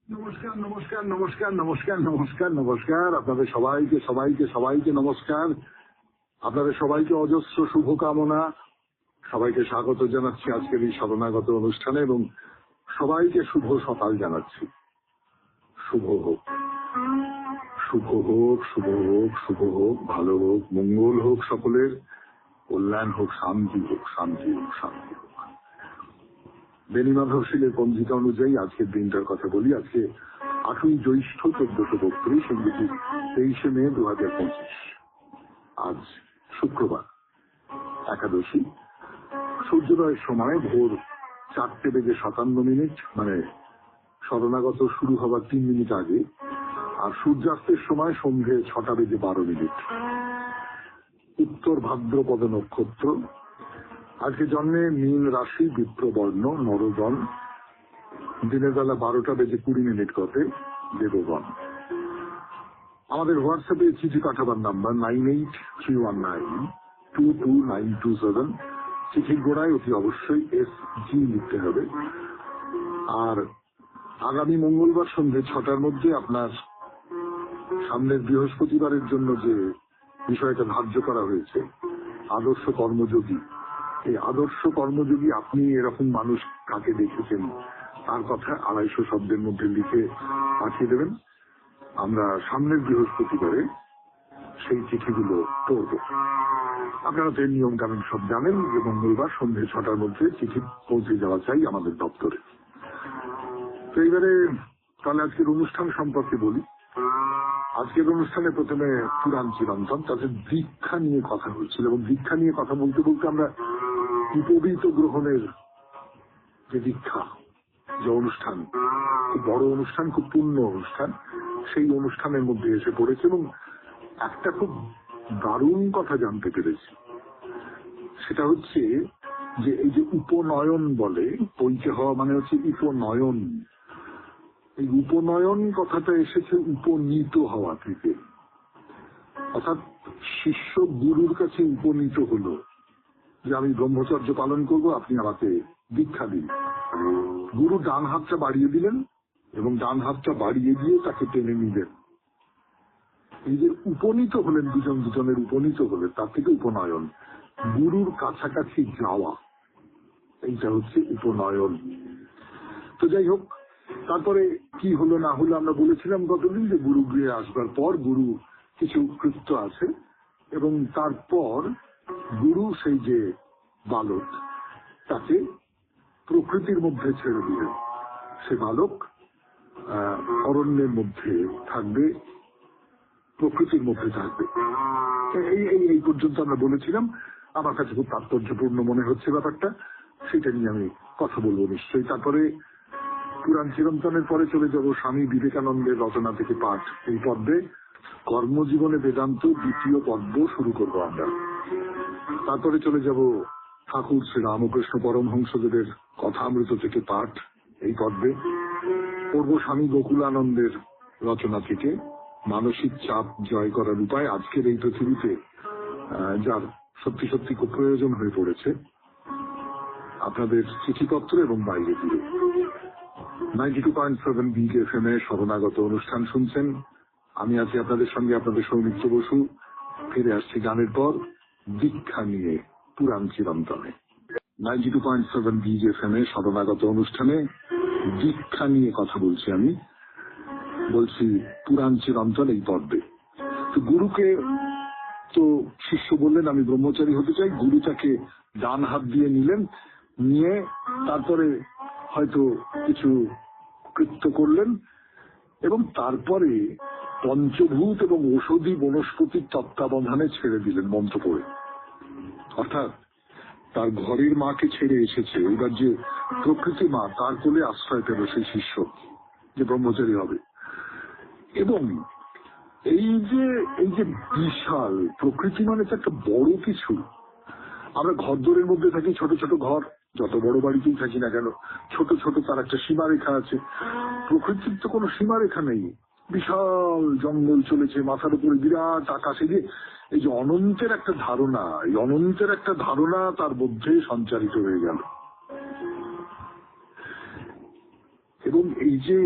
নমস্কার, নমস্কার, নমস্কার, নমস্কার, নমস্কার, নমস্কার। আপনাদের সবাইকে সবাইকে সবাইকে নমস্কার। আপনাদের সবাইকে অজস্র শুভকামনা। সবাইকে স্বাগত জানাচ্ছি আজকের এই শরণাগত অনুষ্ঠানে এবং সবাইকে শুভ সকাল জানাচ্ছি। শুভ হোক, শুভ হোক, শুভ হোক, শুভ হোক, ভালো হোক, মঙ্গল হোক, সকলের কল্যাণ হোক, শান্তি হোক, শান্তি হোক, শান্তি হোক। বেণীমাধব শীলের পঞ্জিকা অনুযায়ী আজকের দিনটার কথা বলি। আজকে 8ই জ্যৈষ্ঠ 1432, ইংরেজি 23শে মে 2025। আজ শুক্রবার, একাদশী। সূর্যোদয়ের সময় ভোর 4:57, মানে শরণাগত শুরু হবার 3 মিনিট আগে। আর সূর্যাস্তের সময় সন্ধ্যে 6:12। উত্তর ভাদ্রপদ নক্ষত্র। আজকে জন্মে মীন রাশি, বিপ্রবর্ণ, নরগণ। দিনের বেলা 12:20 গতে দেবগণ। আমাদের হোয়াটসঅ্যাপে চিঠি পাঠাবার নাম্বার 9831922927। চিঠির গোড়ায় অতি অবশ্যই SG লিখতে হবে। আর আগামী মঙ্গলবার সন্ধ্যে 6টার মধ্যে আপনার সামনের বৃহস্পতিবারের জন্য যে বিষয়টা ধার্য করা হয়েছে, আদর্শ কর্মযোগী। এই আদর্শ কর্মযোগী আপনি এরকম মানুষ কাকে দেখেছেন তার কথা 250 শব্দের মধ্যে লিখে পাঠিয়ে দেবেন। আমরা সামনের বৃহস্পতিবারে সেই চিঠিগুলো পড়ব। আপনারা তো এই নিয়ম কানুন সব জানেন যে মঙ্গলবার সন্ধ্যে 6টার মধ্যে চিঠি পৌঁছে যাওয়া চাই আমাদের দপ্তরে। তো এইবারে তাহলে আজকের অনুষ্ঠান সম্পর্কে বলি। আজকের অনুষ্ঠানে প্রথমে পুরাণ চিরন্তন, তাতে দীক্ষা নিয়ে কথা হচ্ছিল এবং দীক্ষা নিয়ে কথা বলতে বলতে আমরা উপবীত গ্রহণের যে দীক্ষা, যে অনুষ্ঠান, খুব বড় অনুষ্ঠান, খুব পূর্ণ অনুষ্ঠান, সেই অনুষ্ঠানের মধ্যে এসে পড়েছে এবং একটা খুব দারুণ কথা জানতে পেরেছি। সেটা হচ্ছে যে এই যে উপনয়ন বলে, পৈতে হওয়া মানে হচ্ছে উপনয়ন। এই উপনয়ন কথাটা এসেছে উপনীত হওয়া থেকে। অর্থাৎ শিষ্য গুরুর কাছে উপনীত হলো যে আমি ব্রহ্মচর্য পালন করব, আপনি আমাকে দীক্ষা দিন। গুরু ডান হাতটা বাড়িয়ে দিলেন এবং ডান হাতটা বাড়িয়ে দিয়ে তাকে টেনে নিলেন। এই যে উপনীত হলেন, দুজন দুজনের উপনীত হলেন, তার থেকে উপনয়ন, গুরুর কাছাকাছি যাওয়া, এইটা হচ্ছে উপনয়ন। তো যাই হোক, তারপরে কি হলো না হলো আমরা বলেছিলাম গতদিন যে গুরু গৃহে আসবার পর গুরু কিছু কৃত্য আছে এবং তারপর গুরু সেই যে বালক তাকে প্রকৃতির মধ্যে ছেড়ে দিলেন। সে বালক অরণ্যের মধ্যে থাকবে, প্রকৃতির মধ্যে থাকবে। এই পর্যন্ত আমরা বলেছিলাম। আমার কাছে খুব তাৎপর্যপূর্ণ মনে হচ্ছে ব্যাপারটা, সেটা নিয়ে আমি কথা বলবো নিশ্চয়ই। তারপরে পুরাণ চিরন্তনের পরে চলে যাব স্বামী বিবেকানন্দের রচনা থেকে পাঠ, এই পর্বে কর্মজীবনে বেদান্ত 2য় পর্ব শুরু করবো আমরা। তারপরে চলে যাব ঠাকুর শ্রী রামকৃষ্ণ পরমহংসদেবের কথামৃত থেকে পাঠ, এই পর্বে পড়ব স্বামী গোকুলানন্দের রচনা থেকে মানসিক চাপ জয় করার উপায় আজকের এই পৃথিবীতে, যার সত্যি সত্যি খুব প্রয়োজন হয়ে পড়েছে আপনাদের চিঠিপত্র এবং বাইরে দিয়ে। 92.7 বিগ FM এ শরণাগত অনুষ্ঠান শুনছেন। আমি আছি আপনাদের সঙ্গে, আপনাদের সৌমিত্র বসু। ফিরে আসছি গানের পর দীক্ষা নিয়ে পুরাণ চিরন্তনে। 92.7 বিগ FM এ শরণাগত অনুষ্ঠানে দীক্ষা নিয়ে কথা বলছি। আমি বলছি পুরাণ চিরন্তন এই পর্বে। তো গুরুকে তো শিষ্য বললেন আমি ব্রহ্মচারী হতে চাই। গুরু তাকে ডান হাত দিয়ে নিলেন, নিয়ে তারপরে হয়তো কিছু কৃত্য করলেন এবং তারপরে পঞ্চভূত এবং ঔষধি বনস্পতির তত্ত্বাবধানে ছেড়ে দিলেন মন্ত্র পড়ে। অর্থাৎ তার ঘরের মাকে ছেড়ে এসেছে, এবার যে প্রকৃতি মা তার কোলে আশ্রয় পেল সেই শিষ্য যে ব্রহ্মচারী হবে। এবং এই যে বিশাল প্রকৃতি মানে তো একটা বড় কিছু। আমরা ঘরদোরের মধ্যে থাকি, ছোট ছোট ঘর, যত বড় বাড়িতেই থাকি না কেন, ছোট ছোট তার একটা সীমারেখা আছে। প্রকৃতির তো কোনো সীমারেখা নেই, বিশাল জঙ্গল চলেছে, মাথার উপরে বিরাট আকাশে। যে এই যে অনন্তের একটা ধারণা, এই অনন্তের একটা ধারণা তার মধ্যে সঞ্চারিত হয়ে গেল। এবং এই যে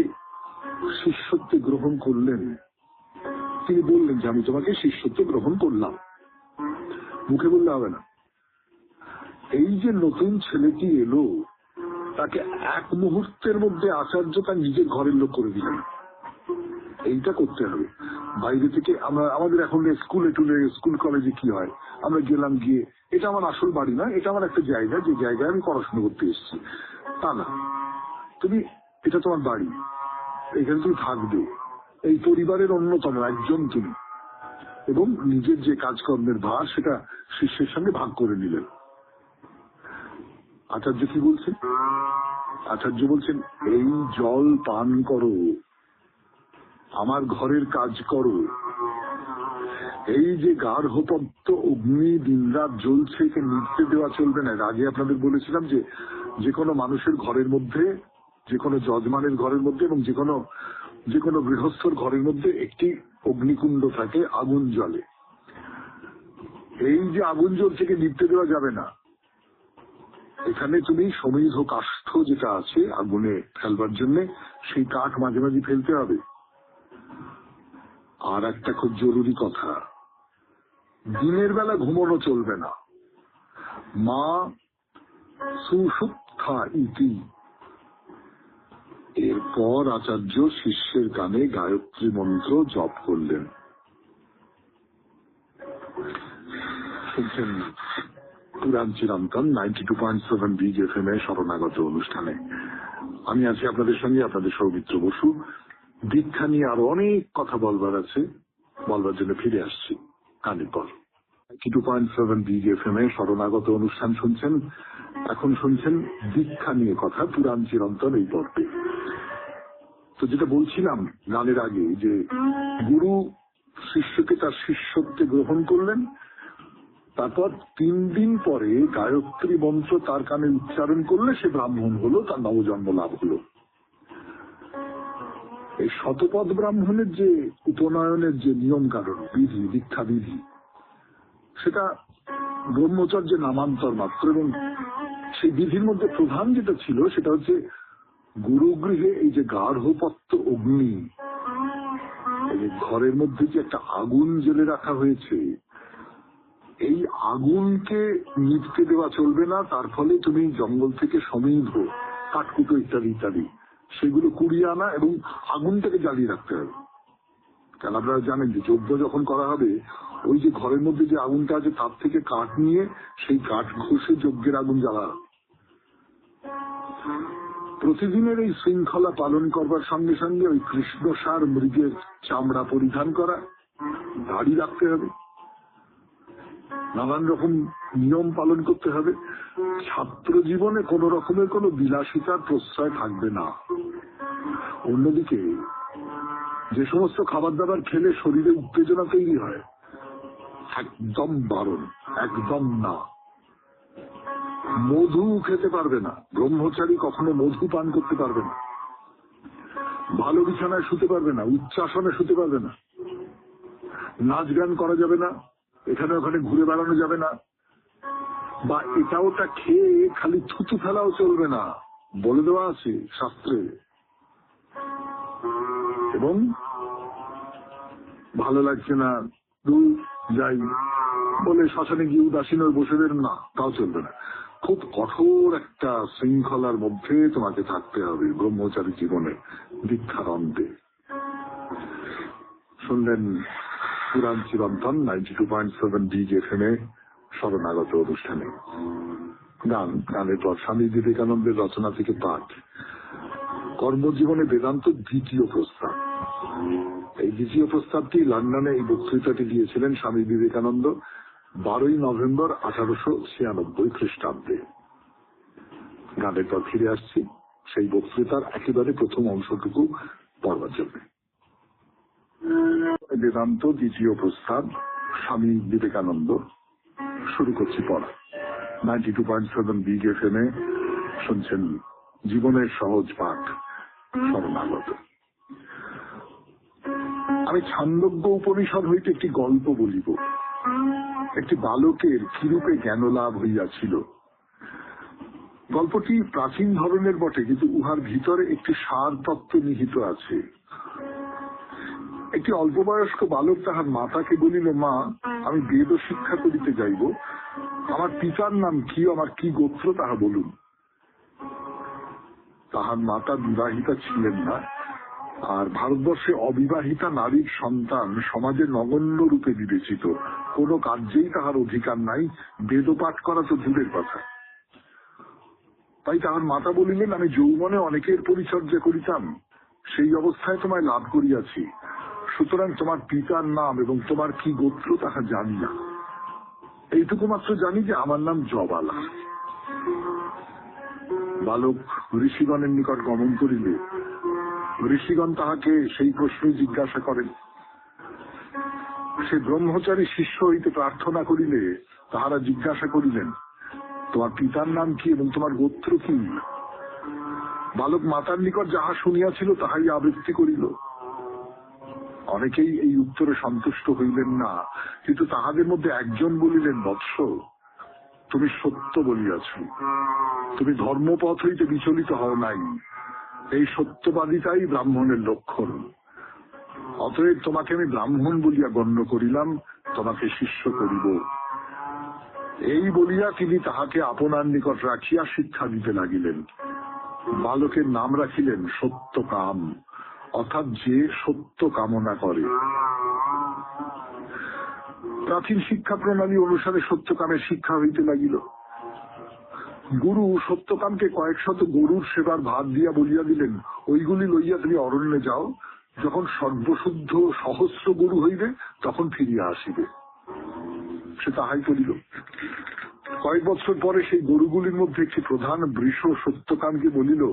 শিষ্যত্বে গ্রহণ করলেন, তিনি বললেন যে আমি তোমাকে শিষ্যত্ব গ্রহণ করলাম, মুখে বললে হবে না। এই যে নতুন ছেলেটি এলো, তাকে এক মুহূর্তের মধ্যে আচার্য তার নিজের ঘরের লোক করে দিলেন। এইটা করতে হবে। বাইরে থেকে আমাদের এখন স্কুলে টুলে, স্কুল কলেজে কি হয়, আমরা গেলাম, গিয়ে এটা আমার আসল বাড়ি না, এটা আমার একটা জায়গা, যে জায়গায় আমি পড়াশোনা করতে এসেছি, তা না। তুমি, এটা তোমার বাড়ি, এখানে তুমি থাকবে, এই পরিবারের অন্যতম একজন তুমি, এবং নিজের যে কাজকর্মের ভার সেটা শিষ্যের সঙ্গে ভাগ করে নিলেন। আচার্য কি বলছেন? আচার্য বলছেন, এই জল পান করো, আমার ঘরের কাজ করো, এই যে গার্হপত্য অগ্নি দিনরাত জ্বলছে, একে নিভতে দেওয়া চলবে না। আগে আপনাদের বলেছিলাম যে কোনো মানুষের ঘরের মধ্যে, যে কোনো যজমানের ঘরের মধ্যে এবং যে কোনো গৃহস্থর ঘরের মধ্যে একটি অগ্নিকুণ্ড থাকে, আগুন জ্বলে। এই যে আগুন জ্বলছে, একে নিভতে দেওয়া যাবে না। এখানে তুমি সমিধ কাষ্ঠ যেটা আছে আগুনে ফেলবার জন্য, সেই কাঠ মাঝে মাঝে ফেলতে হবে। আর একটা খুব জরুরি কথা, দিনের বেলা ঘুমানো চলবে না। মা সুষুপ্তা ইতি। এরপর আচার্য শিষ্যের গানে গায়ত্রী মন্ত্র জপ করলেন। শুনছেন পুরাণ চিরন্তন 92.7 বিগ এফএম এ শরণাগত অনুষ্ঠানে। আমি আছি আপনাদের সঙ্গে, আপনাদের সৌমিত্র বসু। দীক্ষা নিয়ে আরো অনেক কথা বলবার আছে, বলবার জন্য ফিরে আসছি কানের পর। 92.7 বিগ এফএম এ শরণাগত অনুষ্ঠান শুনছেন। এখন শুনছেন দীক্ষা নিয়ে কথা, পুরাণ চিরন্তন এই পর্বে। তো যেটা বলছিলাম গানের আগে, যে গুরু শিষ্যকে তার শিষ্যত্বে গ্রহণ করলেন, তারপর 3 দিন পরে গায়ত্রী মন্ত্র তার কানে উচ্চারণ করলে সে ব্রাহ্মণ হলো, তার নবজন্ম লাভ হলো। এই শতপথ ব্রাহ্মণের যে উপনয়নের যে নিয়ম কারণ, বিধি, দীক্ষা বিধি, সেটা ব্রহ্মচর্যের নামান্তর মাত্র। এবং সেই বিধির মধ্যে প্রধান যেটা ছিল সেটা হচ্ছে গুরুগৃহে এই যে গার্হপত্য অগ্নি, ঘরের মধ্যে যে একটা আগুন জ্বেলে রাখা হয়েছে, এই আগুনকে নিভতে দেওয়া চলবে না। তার ফলে তুমি জঙ্গল থেকে সমৃদ্ধ কাঠকুটো ইত্যাদি ইত্যাদি সেগুলো কুড়িয়ে আনা এবং আগুনটাকে জ্বালিয়ে রাখতে হবে। কারণ আপনারা জানেন যে যজ্ঞ যখন করা হবে, ওই যে ঘরের মধ্যে যে আগুনটা আছে তার থেকে কাঠ নিয়ে সেই কাঠ ঘষে যজ্ঞের আগুন জ্বালা। প্রতিদিনের এই শৃঙ্খলা পালন করবার সঙ্গে সঙ্গে ওই কৃষ্ণসার মৃগের চামড়া পরিধান করা, দাড়ি রাখতে হবে, নানান রকম নিয়ম পালন করতে হবে। ছাত্র জীবনে কোন রকমের কোন বিলাসিতার প্রশ্রয় থাকবে না। অন্যদিকে যে সমস্ত খাবার দাবার খেলে শরীরে উত্তেজনা তৈরি হয়, একদম বারণ, একদম না। মধু খেতে পারবে না, ব্রহ্মচারী কখনো মধু পান করতে পারবে না। ভালো বিছানায় শুতে পারবে না, উচ্চাসনে শুতে পারবে না, নাচ গান করা যাবে না, এখানে ওখানে ঘুরে বেড়ানো যাবে না, বা এটা ওটা খেয়ে খালি থুতু ফেলাও চলবে না, বলে দেওয়া আছে শাস্ত্রে। এবং ভালো লাগছে না, যাই বলে শ্মশানে গিয়ে উদাসীন হয়ে বসে দেন না, তাও চলবে না। খুব কঠোর একটা শৃঙ্খলার মধ্যে তোমাকে থাকতে হবে ব্রহ্মচারী জীবনে, দীক্ষার অন্তে। শুনলেন পুরাণ চিরন্তন 92.7 বিগ এফএম এ শরণাগত অনুষ্ঠানে। গানের পর স্বামী বিবেকানন্দের রচনা থেকে পাঠ, কর্মজীবনে বেদান্ত দ্বিতীয় প্রস্তাব। এই দ্বিতীয় প্রস্তাবটি লন্ডনে এই বক্তৃতাটি দিয়েছিলেন স্বামী বিবেকানন্দ 12 নভেম্বর 1896 খ্রিস্টাব্দে। গানের পর ফিরে আসছি সেই বক্তৃতার একেবারে প্রথম অংশটুকু পড়বার জন্য। বেদান্ত দ্বিতীয় প্রস্তাব, স্বামী বিবেকানন্দ। শুরু করছি পড়া। 92.7 বিগ এফএম এ শুনছেন জীবনের সহজ পাঠ, শরণাগত। আমি ছান্দোগ্য উপনিষদ হইতে একটি গল্প বলিব। একটি বালকের কিরূপে জ্ঞান লাভ হইয়াছিল। গল্পটি প্রাচীন ধরনের বটে, কিন্তু উহার ভিতরে একটি সার তত্ত্ব নিহিত আছে। একটি অল্প বয়স্ক বালক তাহার মাতাকে বলিল, মা, আমি বেদ শিক্ষা করিতে যাইব, আমার পিতার নাম কি, আমার কি গোত্র তাহা বলুন। তাহার মাতা বিবাহিতা ছিলেন না, আর ভারতবর্ষে অবিবাহিতা নারীর সন্তান সমাজে নগণ্য রূপে বিবেচিত, কোনো কার্যেই তাহার অধিকার নাই, বেদপাঠ করা তো দূরের কথা। তাই তাহার মাতা বলিলেন, আমি যৌবনে অনেকের পরিচর্যা করিতাম, সেই অবস্থায় তোমায় লাভ করিয়াছি, সুতরাং তোমার পিতার নাম এবং তোমার কি গোত্র তাহা জানি না, এইটুকু মাত্র জানি যে আমার নাম জবালা। বালক ঋষিগণের নিকট গমন করিলে ঋষিগণ তাহাকে সেই প্রশ্নই জিজ্ঞাসা করেন। সে ব্রহ্মচারী শিষ্য হইতে প্রার্থনা করিলে তাহারা জিজ্ঞাসা করিলেন, তোমার পিতার নাম কি এবং তোমার গোত্র কি? বালক মাতার নিকট যাহা শুনিয়াছিল তাহাই আবৃত্তি করিল। অনেকেই এই উত্তরে সন্তুষ্ট হইলেন না, কিন্তু তাহাদের মধ্যে একজন বলিলেন, বৎস, তুমি সত্য বলিয়াছ, তুমি ধর্মপথ হইতে বিচলিত হও নাই, এই সত্যবাদিতাই ব্রাহ্মণের লক্ষণ, অতএব তোমাকে আমি ব্রাহ্মণ বলিয়া গণ্য করিলাম, তোমাকে শিষ্য করিব। এই বলিয়া তিনি তাহাকে আপনার নিকট রাখিয়া শিক্ষা দিতে লাগিলেন। বালকের নাম রাখিলেন সত্যকাম, অর্থাৎ যে সত্য কামনা করে। প্রাচীন শিক্ষা প্রণালী অনুসারে সত্যকামের শিক্ষা হইতে লাগিল। গুরু সত্যকামকে কয়েক শত গরুর সেবার ভাত দিয়া বলিয়া দিলেন, ওইগুলি লইয়া তুমি অরণ্যে যাও, যখন সর্বশুদ্ধ সহস্র গরু হইবে তখন ফিরিয়া আসিবে। সে তাহাই করিল। কয়েক বছর পরে সেই গরুগুলির মধ্যে একটি প্রধান বৃষ সত্যকামকে বলিল,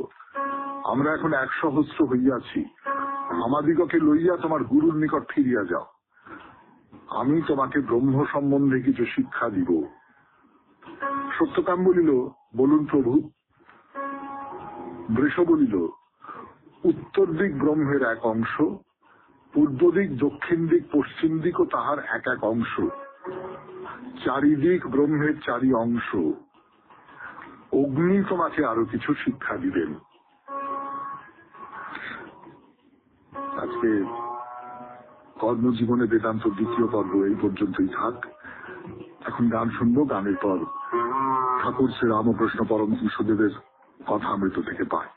আমরা এখন 100 হইয়াছি, আমাদিগকে লইয়া তোমার গুরুর নিকট ফিরিয়া যাও, আমি তোমাকে ব্রহ্ম সম্বন্ধে কিছু শিক্ষা দিব। সত্যকাম বলিল, বলুন প্রভু। বৃষ বলিল, উত্তর দিক ব্রহ্মের এক অংশ, পূর্ব দিক, দক্ষিণ দিক, পশ্চিম দিকও তাহার এক এক অংশ, চারিদিক ব্রহ্মের 4 অংশ। অগ্নি তোমাকে আরো কিছু শিক্ষা দিবেন। আজকে কর্মজীবনে বেদান্ত দ্বিতীয় পর্ব এই পর্যন্তই থাক। এখন গান শুনবো, গানের পর ঠাকুর শ্রী রামকৃষ্ণ পরমহংসদেবের কথামৃত থেকে পাঠ।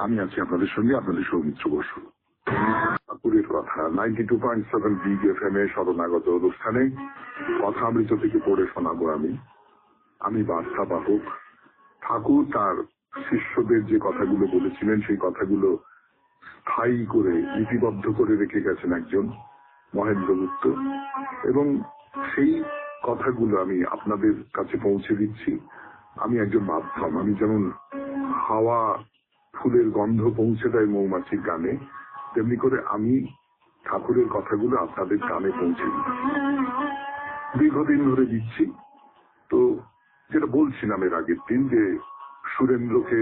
আমি আছি আপনাদের সঙ্গে, আপনাদের সৌমিত্র বসু। ঠাকুরের কথা 92.7 বিগ FM এ শরণাগত অনুষ্ঠানে কথামৃত থেকে পড়ে শোনাবো। আমি বার্তা বাহক। ঠাকুর তার শিষ্যদের যে কথাগুলো বলেছিলেন সেই কথাগুলো স্থায়ী করে লিপিবদ্ধ করে রেখে গেছেন একজন মহেন্দ্র গুপ্ত, এবং সেই কথাগুলো আমি আপনাদের কাছে পৌঁছে দিচ্ছি। আমি একজন মাধ্যম। আমি যেমন হাওয়া ফুলের গন্ধ পৌঁছে দেয় মৌমাছির গানে, তেমনি করে আমি ঠাকুরের কথাগুলো আপনাদের কানে পৌঁছে দিই। দীর্ঘদিন ধরে দিচ্ছি। তো যেটা বলছিলাম এর আগের দিন, যে সুরেন্দ্রকে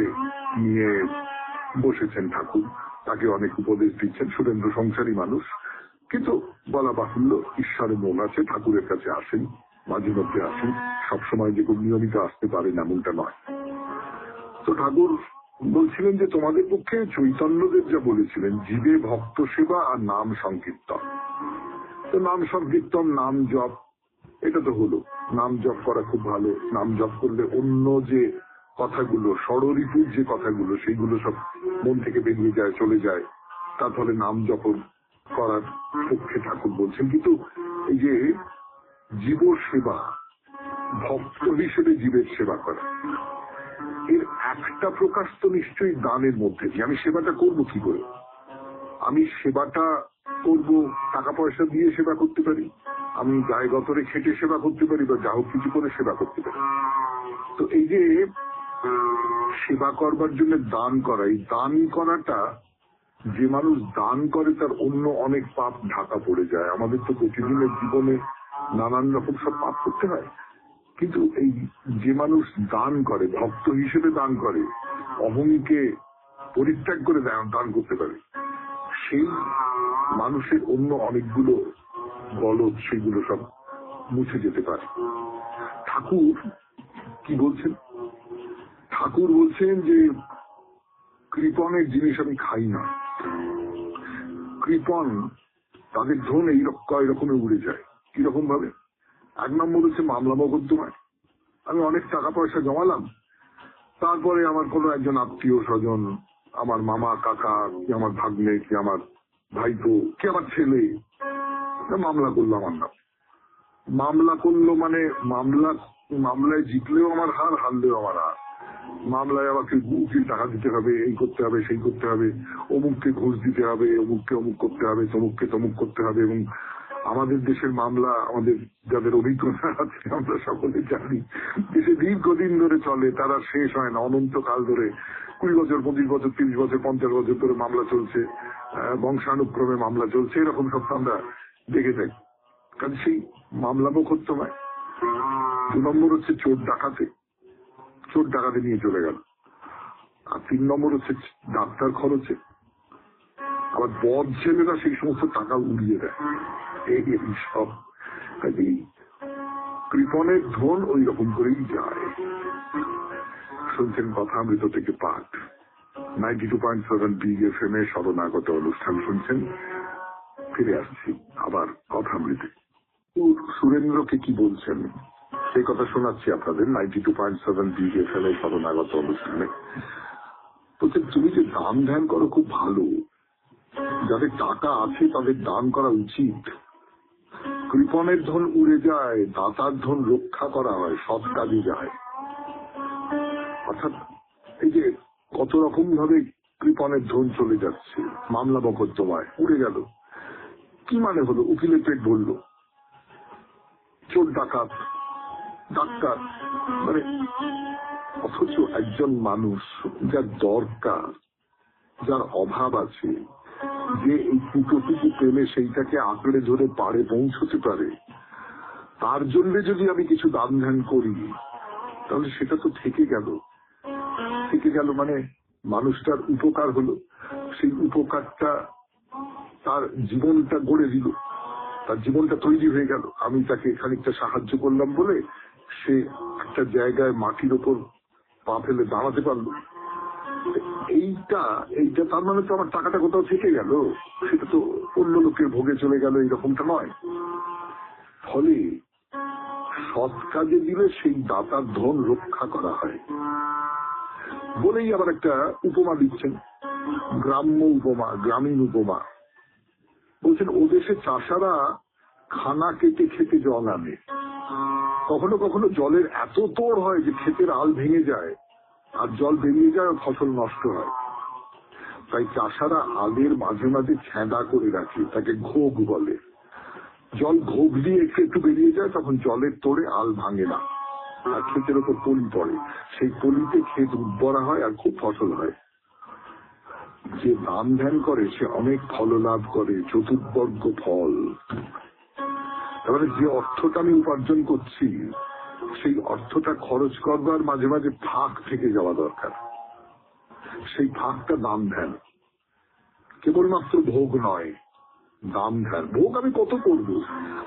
নিয়ে বসেছেন ঠাকুর, তাকে অনেক উপদেশ দিচ্ছেন। সুরেন্দ্র সংসারী মানুষ, কিন্তু বলা বাহুল্য ঈশ্বরের মন আছে, ঠাকুরের কাছে আসেন, মাঝে মধ্যে আসেন, সবসময় যে খুব নিয়মিত আসতে পারেন এমনটা নয়। তো ঠাকুর বলছিলেন যে তোমাদের পক্ষে চৈতন্যদেব যা বলেছিলেন, জীবে ভক্ত সেবা আর নাম সংকীর্তন। তো নাম সংকীর্তন, নাম জপ, এটা তো হলো। নাম জপ করা খুব ভালো। নাম জপ করলে অন্য যে কথাগুলো, ষড়ঋতুর যে কথাগুলো, সেইগুলো সব মন থেকে বেরিয়ে যায়, চলে যায়। তার ফলে নাম জপ করার পক্ষে ঠাকুর বলছেন। কিন্তু এই যে জীব সেবা, ভক্ত হিসেবে জীবের সেবা করা, এর একটা প্রকাশ তো নিশ্চয়ই দানের মধ্যে দিয়ে। আমি সেবাটা করবো কি করে? আমি সেবাটা করব টাকা পয়সা দিয়ে সেবা করতে পারি, আমি গায়ে গতরে খেটে সেবা করতে পারি, বা যা হোক কিছু করে সেবা করতে পারি। তো এই যে সেবা করবার জন্য দান করা, এই দান করাটা, যে মানুষ দান করে তার অন্য অনেক পাপ ঢাকা পড়ে যায়। আমাদের তো প্রতিদিনের জীবনে নানান রকম সব পাপ করতে হয়, কিন্তু এই যে মানুষ দান করে, ভক্ত হিসেবে দান করে, অহংকে পরিত্যাগ করে দান করতে পারে, সেই মানুষের অন্য অনেকগুলো গলদ, সেগুলো সব মুছে যেতে পারে। ঠাকুর কি বলছেন? ঠাকুর বলছেন যে কৃপণের জিনিস আমি খাই না। কৃপণ তাদের ধন এরকমে উড়ে যায়। কিরকম ভাবে? 1 নম্বর হচ্ছে মামলা মোকদ্দমায়। আমি অনেক টাকা পয়সা জমালাম, তারপরে আমার কোনো একজন আত্মীয় স্বজন, আমার মামা কাকা কি আমার ভাগ্নে কি আমার ভাইপো কি আমার ছেলে মামলা করলো আমার নাম। মামলা করলো মানে মামলায় জিতলেও আমার হার, হারলেও আমার হার। মামলায় আমাকে উকিল টাকা দিতে হবে, এই করতে হবে, সেই করতে হবে, অমুককে ঘুষ দিতে হবে, অমুককে অমুক করতে হবে, তমুককে তমুক করতে হবে। এবং আমাদের দেশের মামলা, আমাদের যাদের অভিজ্ঞতা আছে আমরা সকলে জানি, দেশে দীর্ঘদিন ধরে চলে, তারা শেষ হয় না, অনন্তকাল ধরে 20 বছর 25 বছর 30 বছর 50 বছর ধরে মামলা চলছে, বংশানুক্রমে মামলা চলছে, এরকম সব আমরা দেখে থাকি। কারণ সেই মামলা মোকদ্দমায় 2 নম্বর হচ্ছে চোর ডাকাতে নিয়ে চলে গেল। আর 3 নম্বর হচ্ছে ডাক্তার খরচে। আবার বদ ছেলেরা সেই সমস্ত টাকা উড়িয়ে দেয়। এই সব কাজেই কৃপণের ধন ওই রকম করেই যায়। শুনছেন কথামৃত থেকে পাঠ, 92.7 বিগ FM এ শরণাগত অনুষ্ঠান শুনছেন। ফিরে আসছি আবার কথামৃতে। সুরেন্দ্রকে কি বলছেন সেই কথা শোনাচ্ছি আপনাদের 92.7 বিগ FM এ শরণাগত অনুষ্ঠানে। বলছেন তুমি যে দান ধ্যান করো খুব ভালো, যাদের টাকা আছে তাদের দান করা উচিত। কৃপণের ধন উড়ে যায়, দাতার ধন রক্ষা করা হয়, সৎ কাজে যায়। অর্থাৎ এই যে কত রকম ভাবে কৃপণের ধন চলে যাচ্ছে মামলা মোকদ্দমায়, উড়ে গেল। কি মানে হলো? উকিলের পেট ভরল, চোর ডাকাত ডাক্তার, মানে অথচ একজন মানুষ যার দরকার, যার অভাব আছে, যে এই টুকু পেলে সেইটাকে আঁকড়ে ধরে পারে পৌঁছতে পারে, তার জন্য যদি আমি কিছু দান ধ্যান করি তাহলে সেটা তো থেকে গেল মানে মানুষটার উপকার হলো। সেই উপকারটা তার জীবনটা গড়ে দিল, তার জীবনটা তৈরি হয়ে গেল। আমি তাকে খানিকটা সাহায্য করলাম বলে সে একটা জায়গায় মাটির ওপর পা ফেলে দাঁড়াতে পারলো। এইটা তার মানে তো আমার টাকাটা কোথাও থেকে গেল, সেটা তো অন্য লোকের ভোগে চলে গেল, এইরকমটা নয়। ফলে সৎ কাজে দিলে সেই দাতার ধন রক্ষা করা হয় বলেই আবার একটা উপমা দিচ্ছেন, গ্রামীণ উপমা। বলছেন ও দেশে চাষারা খানা কেটে খেতে জল আনে। কখনো কখনো জলের এত তোড় হয় যে ক্ষেতের আল ভেঙে যায় আর জল বেরিয়ে যায়, ফসল নষ্ট হয়। তাই চাষারা আলের মাঝে মাঝে ছেঁদা করে রাখে, তাকে ঘোগ বলে। জল ঘোগ দিয়ে একটু বেরিয়ে যায়, তখন জলের তোড়ে আল ভাঙে না আর ক্ষেতের ওপর পলি পড়ে। সেই পলিতে ক্ষেত উর্বরা হয় আর খুব ফসল হয়। যে দান ধ্যান করে সে অনেক ফল লাভ করে, চতুর্বর্গ ফল। তারপরে যে অর্থটা আমি উপার্জন করছি সেই অর্থটা খরচ করবার মাঝে মাঝে ফাঁক থেকে যাওয়া দরকার। সেই ফাঁকটা দান ধ্যান, কেবলমাত্র ভোগ নয়, দান ধ্যান। ভোগ আমি কত করবো?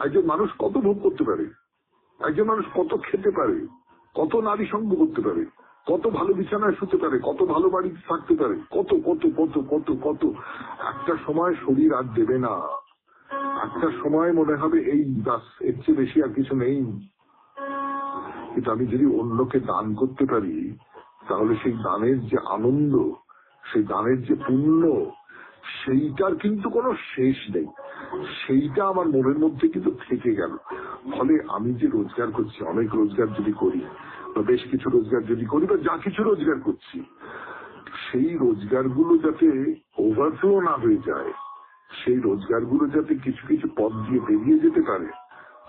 একজন মানুষ কত ভোগ করতে পারে? একজন মানুষ কত খেতে পারে, কত নারী সঙ্গ করতে পারে, কত ভালো বিছানায় শুতে পারে, কত ভালো বাড়িতে থাকতে পারে, কত কত কত কত কত। একটা সময় শরীর আর দেবে না, একটা সময় মনে হবে এই বাস, এর চেয়ে বেশি আর কিছু নেই। কিন্তু আমি যদি অন্যকে দান করতে পারি তাহলে সেই দানের যে আনন্দ, সেই দানের যে পুণ্য, সেইটার কিন্তু কোনো শেষ নেই। সেইটা আমার মনের মধ্যে কিন্তু থেকে গেল। ফলে আমি যে রোজগার করছি, অনেক রোজগার যদি করি বা বেশ কিছু রোজগার যদি করি বা যা কিছু রোজগার করছি, সেই রোজগারগুলো যাতে ওভারফ্লো না হয়ে যায়, সেই রোজগারগুলো যাতে কিছু কিছু পথ দিয়ে বেরিয়ে যেতে পারে,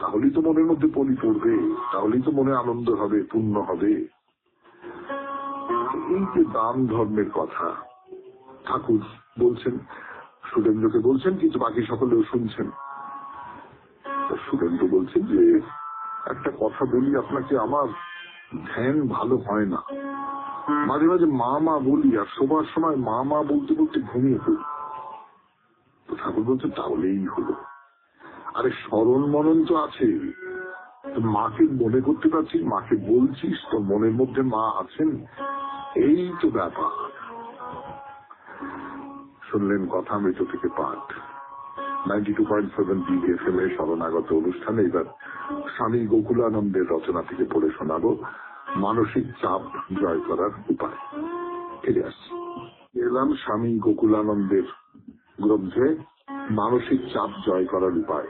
তাহলেই তো মনের মধ্যে পলি পড়বে, তাহলেই তো মনে আনন্দ হবে, পুণ্য হবে। এই যে দান ধর্মের কথা ঠাকুর বলছেন, সুরেন্দ্রকে বলছেন, কিন্তু বাকি সকলেও শুনছেন। সুরেন্দ্র বলছেন যে একটা কথা বলি আপনাকে, আমার ধ্যান ভালো হয় না, মাঝে মাঝে মা বলি আর শোবার সময় মা বলতে বলতে ঘুমিয়ে পড়ি। তো ঠাকুর বলছেন তাহলেই হলো। আরে স্মরণ মনন তো আছে, মাকে মনে করতে পারছিস, মাকে বলছিস, তো মনের মধ্যে মা আছেন, এই তো ব্যাপার। শুনলেন কথামৃত থেকে পাঠ। 92.7 বিগ এফএম এর শরণাগত অনুষ্ঠানে এবার স্বামী গোকুলানন্দের রচনা থেকে পড়ে শোনাবো মানসিক চাপ জয় করার উপায়। ফিরে আসছি, এলাম স্বামী গোকুলানন্দের গ্রন্থে মানসিক চাপ জয় করার উপায়।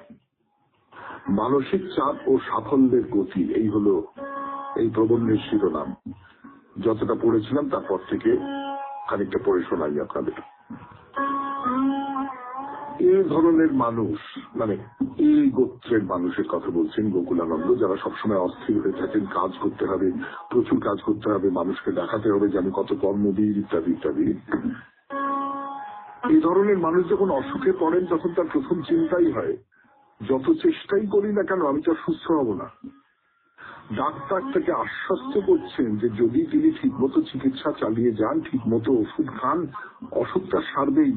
মানসিক চাপ ও সাফল্যের গতি, এই হলো এই প্রবন্ধের শিরোনাম। যতটা পড়েছিলাম তারপর থেকে খানিকটা পড়ে শোনাই আপনাদের। এই ধরনের মানুষ, মানে এই গোত্রের মানুষের কথা বলছেন গোকুলানন্দ, যারা সবসময় অস্থির হয়ে থাকেন, কাজ করতে হবে, প্রচুর কাজ করতে হবে, মানুষকে দেখাতে হবে যে আমি কত কর্মবীর ইত্যাদি ইত্যাদি। এই ধরনের মানুষ যখন অসুখে পড়েন তখন তার প্রথম চিন্তাই হয়, যত চেষ্টাই করি না কেন আমি তো সুস্থ হব না। ডাক্তার থেকে আশ্বস্ত করছেন যে যদি তিনি ঠিকমতো চিকিৎসা চালিয়ে যান, ঠিকমতো ওষুধ খান, অসুখটা সারবেই।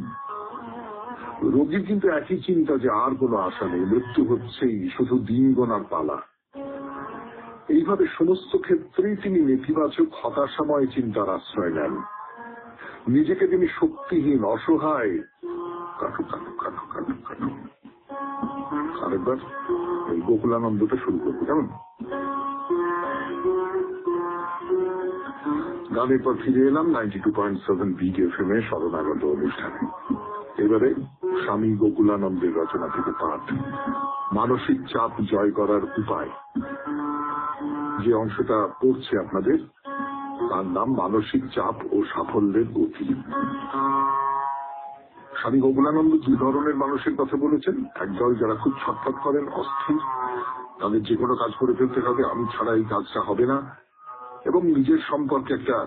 রোগীর কিন্তু একই চিন্তা যে আর কোনো আশা নেই, মৃত্যু হচ্ছেই, শুধু দিন গোনার পালা। এইভাবে সমস্ত ক্ষেত্রেই তিনি নেতিবাচক হতাশাময় চিন্তার আশ্রয় নেন। নিজেকে তিনি শক্তিহীন, অসহায়, আরেকবার এই গোকুলানন্দটা শুরু করবো কেমন? গানের পর ফিরে এলাম 92.7 বিগ এফএম এর শরণাগত অনুষ্ঠানে। এবারে স্বামী গোকুলানন্দের রচনা থেকে পাঠ, মানসিক চাপ জয় করার উপায়। যে অংশটা পড়ছে আপনাদের তার নাম মানসিক চাপ ও সাফল্যের গতি। স্বামী গোকুলানন্দ দুই ধরনের মানুষের কথা বলেছেন। একদল যারা খুব ছটফট করেন, অস্থির, তাদের যে কোনো কাজ করে ফেলতে হবে, আমি ছাড়া এই কাজটা হবে না, এবং নিজের সম্পর্কে একটা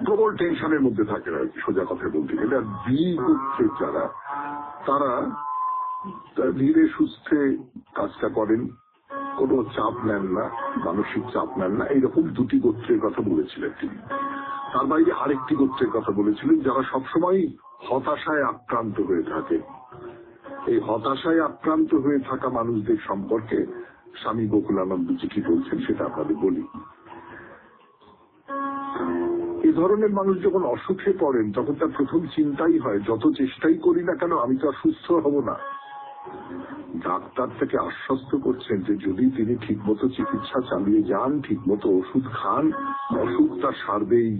প্রবল টেনশনের মধ্যে থাকে আর কি, সোজা কথা বলতে গেলে। আর বি গোত্রের যারা, তারা ধীরে সুস্থে কাজটা করেন, কোনো চাপ নেন না, মানসিক চাপ নেন না। এইরকম দুটি গোত্রের কথা বলেছিলেন তিনি। তার বাইরে আরেকটি গোত্রের কথা বলেছিলেন যারা সবসময় হতাশায় আক্রান্ত হয়ে থাকে। এই হতাশায় আক্রান্ত হয়ে থাকা মানুষদের সম্পর্কে স্বামী গোকুলানন্দ কি বলছেন সেটা আপনাদের বলি। এই ধরনের মানুষ যখন অসুখে পড়েন তখন তার প্রথম চিন্তাই হয়, যত চেষ্টাই করি না কেন আমি তো সুস্থ হব না। ডাক্তার থেকে আশ্বস্ত করছেন যে যদি তিনি ঠিকমতো চিকিৎসা চালিয়ে যান, ঠিকমতো ওষুধ খান, অসুখটা সারবেই।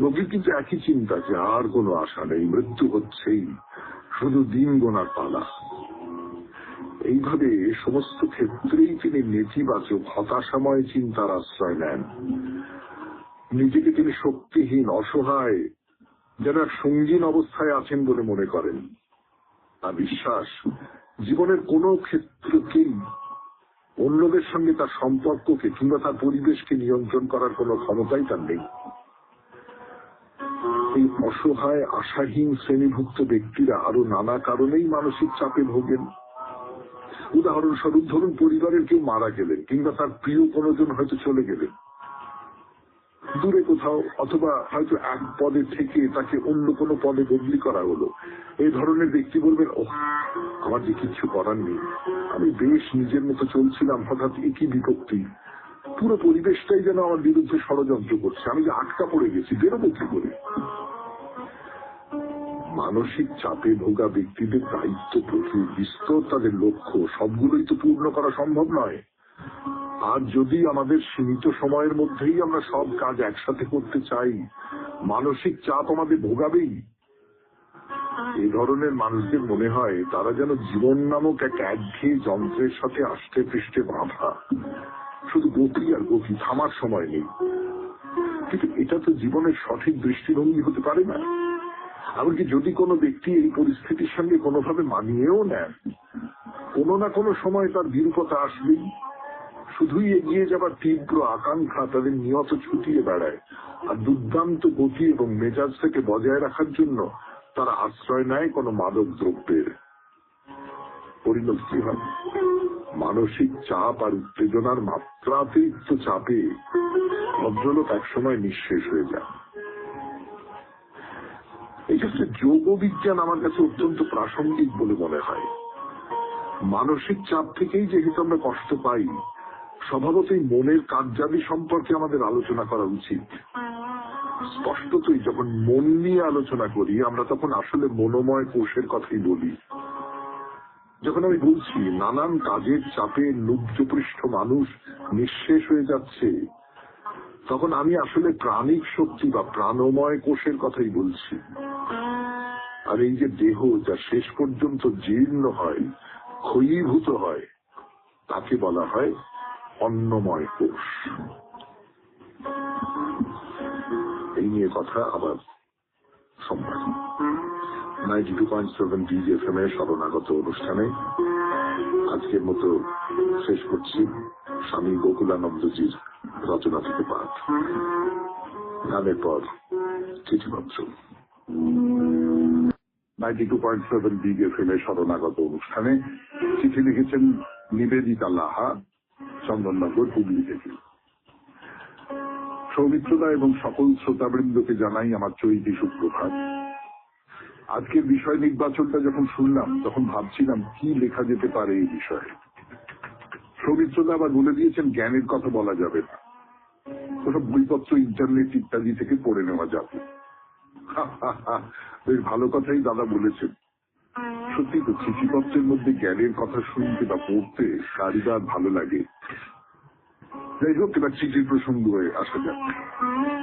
রোগীর কিন্তু একই চিন্তা যে আর কোনো আশা নেই, মৃত্যু হচ্ছেই, শুধু দিন গোনার পালা। এইভাবে সমস্ত ক্ষেত্রেই তিনি নেতিবাচক হতাশাময় চিন্তার আশ্রয় নেন। নিজেকে তিনি শক্তিহীন, অসহায়, যেন এক সঙ্গীন অবস্থায় আছেন বলে মনে করেন। তার বিশ্বাস জীবনের কোনো ক্ষেত্রকেই, অন্যদের সঙ্গে তার সম্পর্ককে কিংবা তার পরিবেশকে নিয়ন্ত্রণ করার কোনো ক্ষমতাই তার নেই। এই অসহায় আশাহীন শ্রেণীভুক্ত ব্যক্তিরা আরো নানা কারণেই মানসিক চাপে ভোগেন। উদাহরণস্বরূপ ধরুন, পরিবারের কেউ মারা গেলেন, কিংবা তার প্রিয় কোনজন হয়তো চলে গেলেন দূরে কোথাও, অথবা হয়তো এক পদে থেকে তাকে অন্য কোনো পদে বদলি করা হলো। এই ধরনের ব্যক্তি বলবেন, ওহ, আমার যে কিছু করার নেই, আমি বেশ নিজের মতো চলছিলাম, হঠাৎ একই বিপত্তি, পুরো পরিবেশটাই যেন আমার বিরুদ্ধে ষড়যন্ত্র করছে, আমি যে আটকা পড়ে গেছি, বেরোবো কি করে? মানসিক চাপে ভোগা ব্যক্তিদের দায়িত্ব প্রচুর, বিস্তর তাদের লক্ষ্য, সবগুলোই তো পূর্ণ করা সম্ভব নয়। আর যদি আমাদের সীমিত সময়ের মধ্যেই আমরা সব কাজ একসাথে করতে চাই, মানসিক চাপ আমাদের ভোগাবেই। এই ধরনের মানুষদের মনে হয় তারা যেন জীবন নামক এক একঘেয়ে যন্ত্রের সাথে আষ্টে পৃষ্ঠে বাঁধা, শুধু গতি আর গতি, থামার সময় নেই। কিন্তু এটা তো জীবনের সঠিক দৃষ্টিভঙ্গি হতে পারে না। এমনকি যদি কোনো ব্যক্তি এই পরিস্থিতির সঙ্গে কোনোভাবে মানিয়েও নেন, কোনো না কোনো সময় তার বিরূপতা আসবেই। শুধুই এগিয়ে যাবার তীব্র আকাঙ্ক্ষা তাদের নিয়ত ছুটিয়ে বেড়ায়, আর দুর্দান্ত গতি এবং মেজাজ থেকে বজায় রাখার জন্য তারা আশ্রয় নেয় কোনো মাদক দ্রব্যের। পরিণত কি হয়? মানসিক চাপ আর উত্তেজনার মাত্রাতিরিক্ত চাপে ভদ্রলোক একসময় নিঃশেষ হয়ে যায়। এই ক্ষেত্রে যোগ বিজ্ঞান আমার কাছে অত্যন্ত প্রাসঙ্গিক বলে মনে হয়। মানসিক চাপ থেকেই যেহেতু আমরা কষ্ট পাই, স্বভাবতই মনের কার্যাবলী সম্পর্কে আমাদের আলোচনা করা উচিত। স্পষ্টতই যখন মন নিয়ে আলোচনা করি আমরা তখন আসলে মনোময় কোষের কথাই বলি। যখন আমি বলছি নানান কাজের চাপে নুব্জপৃষ্ঠ মানুষ নিঃশেষ হয়ে যাচ্ছে, তখন আমি আসলে প্রাণিক শক্তি বা প্রাণময় কোষের কথাই বলছি। আর এই যে দেহ যা শেষ পর্যন্ত জীর্ণ হয়, ক্ষয়ীভূত হয়, তাকে বলা হয় অন্নময় কোষ। এই নিয়ে কথা আবার সোমবার 92.7 DFM এর শরণাগত অনুষ্ঠানে আজকের মতো শেষ করছি স্বামী গোকুলানন্দজির রচনা থেকে পাঠ। গানের পর চিঠিপত্র। 92.7 DFM এর শরণাগত অনুষ্ঠানে চিঠি লিখেছেন নিবেদিতা লাহা, চন্দননগর, হুগলি থেকে। সৌমিত্রদা এবং সকল শ্রোতাবৃন্দকে জানাই আমার চৈতি সুপ্রভাত। আজকের বিষয় নির্বাচনটা যখন শুনলাম তখন ভাবছিলাম কি লেখা যেতে পারে এই বিষয়ে। সৌমিত্রদা আবার বলে দিয়েছেন জ্ঞানের কথা বলা যাবে না, ওসব বইপত্র ইন্টারনেট ইত্যাদি থেকে পড়ে নেওয়া যাবে। বেশ ভালো কথাই দাদা বলেছেন। সত্যি তো চিঠিপত্রের মধ্যে জ্ঞানের কথা শুনতে বা পড়তে কারই বা ভালো লাগে। যাই হোক, এবার চিঠির প্রসঙ্গে আসা যাক।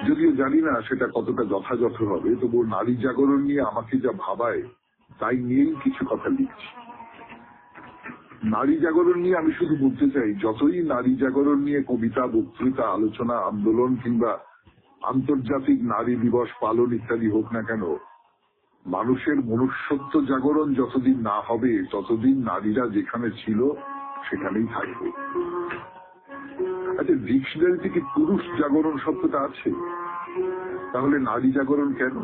যদিও জানি না সেটা কতটা যথাযথ হবে, তবু নারী জাগরণ নিয়ে আমাকে যা ভাবায় তাই নিয়েই কিছু কথা লিখছি। নারী জাগরণ নিয়ে আমি শুধু বলতে চাই, যতই নারী জাগরণ নিয়ে কবিতা, বক্তৃতা, আলোচনা, আন্দোলন কিংবা আন্তর্জাতিক নারী দিবস পালন ইত্যাদি হোক না কেন, মানুষের মনুষ্যত্ব জাগরণ যতদিন না হবে ততদিন নারীরা যেখানে ছিল সেখানেই থাকবে। আচ্ছা, ডিকশনারিতে কি পুরুষ জাগরণ শব্দটা আছে? তাহলে নারী জাগরণ কেন?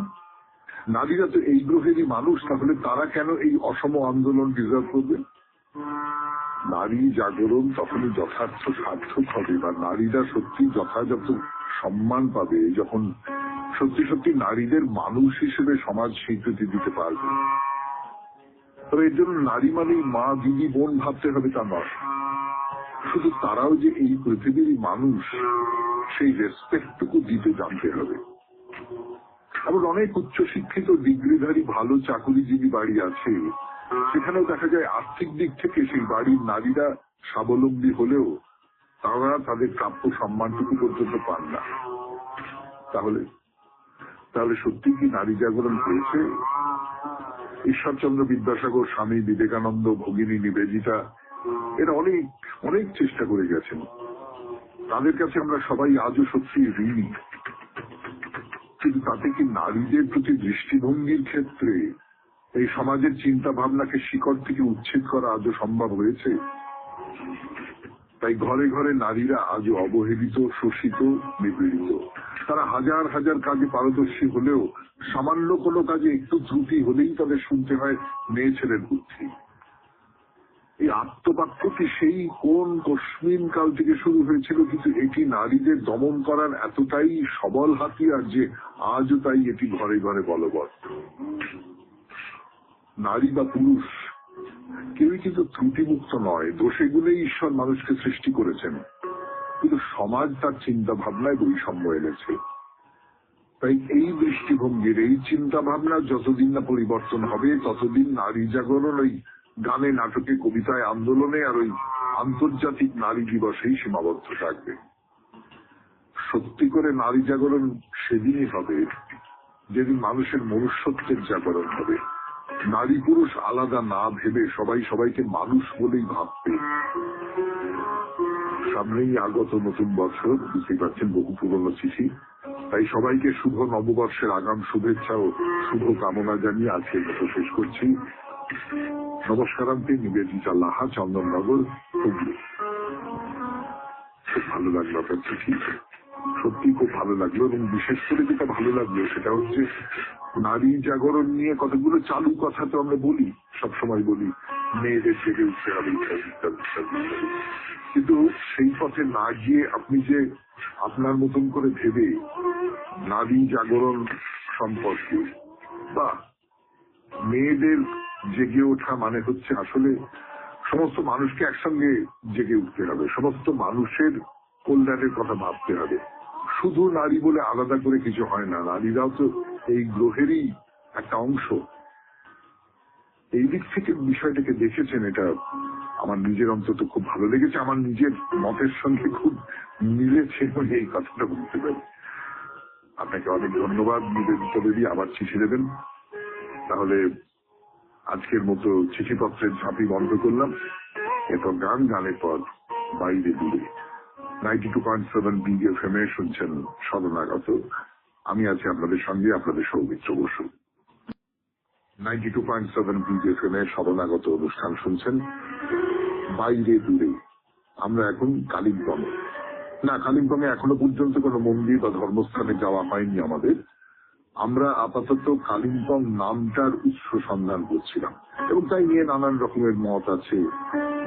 নারীরা তো এই গ্রহেরই মানুষ, তাহলে তারা কেন এই অসম আন্দোলন রিজার্ভ করবে? নারী জাগরণ তখনই যথার্থ সার্থক হবে বা নারীরা সত্যি যথাযথ সম্মান পাবে যখন সত্যি সত্যি নারীদের মানুষ হিসেবে সমাজ স্বীকৃতি দিতে পারবে। তবে এর জন্য নারী মানেই মা, দিদি, বোন ভাবতে হবে তা নয়। শুধু তারাও যে এই পৃথিবীর মানুষ সেই রেসপেক্টটুকু দিতে জানতে হবে। এমন অনেক উচ্চশিক্ষিত ডিগ্রিধারী ভালো চাকুরিজীবী বাড়ি আছে, সেখানেও দেখা যায় আর্থিক দিক থেকে সেই বাড়ির নারীরা স্বাবলম্বী হলেও তারা তাদের প্রাপ্য সম্মানটুকু পর্যন্ত পান না। তাহলে সত্যি কি নারী জাগরণ হয়েছে? ঈশ্বরচন্দ্র বিদ্যাসাগর, স্বামী বিবেকানন্দ, ভগিনী নিবেদিতা এরা অনেক অনেক চেষ্টা করে গেছেন। তাদের কাছে আমরা সবাই আজও সত্যি ঋণী। কিন্তু তাতে কি নারীদের প্রতি দৃষ্টিভঙ্গির ক্ষেত্রে এই সমাজের চিন্তা ভাবনাকে শিকড় থেকে উচ্ছেদ করা আজও সম্ভব হয়েছে? তাই ঘরে ঘরে নারীরা আজও অবহেলিত, শোষিত, নিপীড়িত। তারা হাজার হাজার কাজে পারদর্শী হলেও সামান্য কোনো কাজে একটু ত্রুটি হলেই তাদের শুনতে হয় মেয়ে ছেলের বুদ্ধি। এই আত্মবাক্যটি সেই কোন কস্মিন কাল থেকে শুরু হয়েছিল, কিন্তু এটি নারীদের দমন করার এতটাই সবল হাতিয়ার যে আজও তাই এটি ঘরে ঘরে বলবৎ। নারী বা পুরুষ কেউই কিন্তু ত্রুটিমুক্ত নয়, দোষে গুণেই ঈশ্বর মানুষকে সৃষ্টি করেছেন, কিন্তু সমাজ তার চিন্তা ভাবনায় বৈষম্য এনেছে। তাই এই দৃষ্টিভঙ্গির, এই চিন্তা ভাবনা যতদিন না পরিবর্তন হবে ততদিন নারী জাগরণ ওই গানে, নাটকে, কবিতায়, আন্দোলনে আর ওই আন্তর্জাতিক নারী দিবসেই সীমাবদ্ধ থাকবে। সত্যি করে নারী জাগরণ সেদিনই হবে যেদিন মানুষের মনুষ্যত্বের জাগরণ হবে। নারী পুরুষ আলাদা না ভেবে সবাই সবাইকে মানুষ বলেই ভাববে। সামনেই আগত নতুন বছর, বুঝতেই পারছেন বহু পুরনো চিঠি, তাই সবাইকে শুভ নববর্ষের আগাম শুভেচ্ছা ও শুভ কামনা জানিয়ে আজকের মতো শেষ করছি। নমস্কারান্তে, নিবেদিতা লাহা, চন্দননগর, হুগলি। খুব ভালো লাগলো আপনার চিঠি, সত্যি খুব ভালো লাগলো। এবং বিশেষ করে যেটা ভালো লাগলো সেটা হচ্ছে নারী জাগরণ নিয়ে কতগুলো চালু কথা তো আমরা বলি, সবসময় বলি মেয়েদের জেগে উঠতে হবে ইত্যাদি ইত্যাদি ইত্যাদি, কিন্তু সেই পথে না গিয়ে আপনি যে আপনার মতন করে ভেবে নারী জাগরণ সম্পর্কে বা মেয়েদের জেগে ওঠা মানে হচ্ছে আসলে সমস্ত মানুষকে একসঙ্গে জেগে উঠতে হবে, সমস্ত মানুষের কল্যাণের কথা ভাবতে হবে, শুধু নারী বলে আলাদা করে কিছু হয় না, নারীরাও তো এই গ্রহেরই একটা অংশ। এই দিক থেকে বিষয়টাকে দেখেছেন, এটা আমার নিজের অন্তত খুব ভালো লেগেছে, আমার নিজের মতের সঙ্গে খুব মিলেছে বলে এই কথাটা বলতে পারি। আপনাকে অনেক ধন্যবাদ। নিবেদিত দেবী, আবার চিঠি দেবেন। তাহলে আজকের মতো চিঠিপত্রের ঝাঁপি বন্ধ করলাম। এরপর গানের পর বাইরে দূরে 92.7 বিগ এফএম এ শুনছেন শরণাগত। আমি আছি আপনাদের সঙ্গে, আপনাদের সৌমিত্র বসু। 92.7 বিগ এফএম এ শরণাগত অনুষ্ঠান শুনছেন বাইরে দূরে। আমরা এখন কালিম্পং না, কালিম্পংয়ে এখনো পর্যন্ত কোনো মন্দির বা ধর্মস্থানে যাওয়া হয়নি আমাদের। আমরা আপাতত কালিম্পং নামটার উৎস সন্ধান করছিলাম এবং তাই নিয়ে নানান রকমের মত আছে।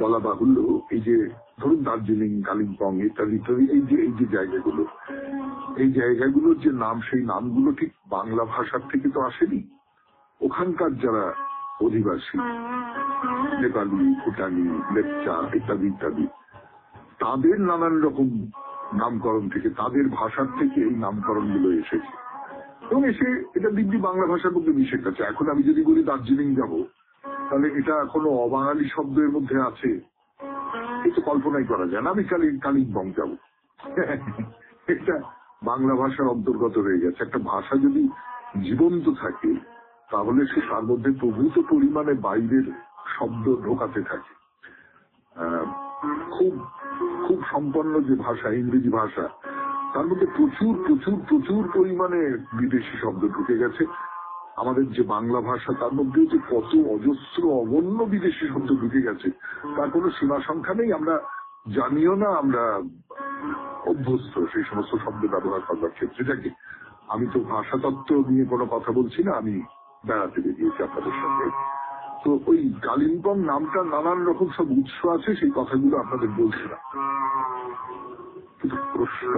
বলা বাহুল্য, এই যে ধরুন দার্জিলিং, কালিম্পং ইত্যাদি ইত্যাদি, এই যে জায়গাগুলো, এই জায়গাগুলোর যে নাম, সেই নামগুলো ঠিক বাংলা ভাষার থেকে তো আসেনি। ওখানকার যারা অধিবাসী, নেপালি, ভুটানি, লেপচা ইত্যাদি ইত্যাদি, তাদের নানান রকম নামকরণ থেকে, তাদের ভাষার থেকে এই নামকরণগুলো এসেছে এবং এসে এটা দিব্যি বাংলা ভাষার মধ্যে মিশে গেছে। এখন আমি যদি বলি দার্জিলিং যাব, তাহলে এটা কোনো অবাঙালি শব্দের মধ্যে আছে এটা কল্পনাই করা যায় না। আমি কালিম্পং যাব, এটা বাংলা ভাষার অন্তর্গত হয়ে গেছে। একটা ভাষা যদি জীবন্ত থাকে তাহলে সে তার মধ্যে প্রভূত পরিমাণে বাইরের শব্দ ঢোকাতে থাকে। খুব খুব সম্পন্ন যে ভাষা, ইংরেজি ভাষা, তার মধ্যে প্রচুর প্রচুর প্রচুর পরিমাণে বিদেশি শব্দ ঢুকে গেছে। আমাদের যে বাংলা ভাষা, তার মধ্যে যে কত অজস্র অগণ্য বিদেশি শব্দ ঢুকে গেছে তার কোনো সীমা সংখ্যা নেই। আমরা জানিও না, আমরা অভ্যস্ত সেই সমস্ত শব্দ ব্যবহার করবার ক্ষেত্রে। যাকে আমি তো ভাষাতত্ত্ব নিয়ে কোনো কথা বলছি না, আমি বেড়াতে বেরিয়েছি আপনাদের সঙ্গে। তো ওই কালিম্পং নামটা নানান রকম সব উৎস আছে, সেই কথাগুলো আপনাদের বলছিলাম। কিন্তু প্রশ্ন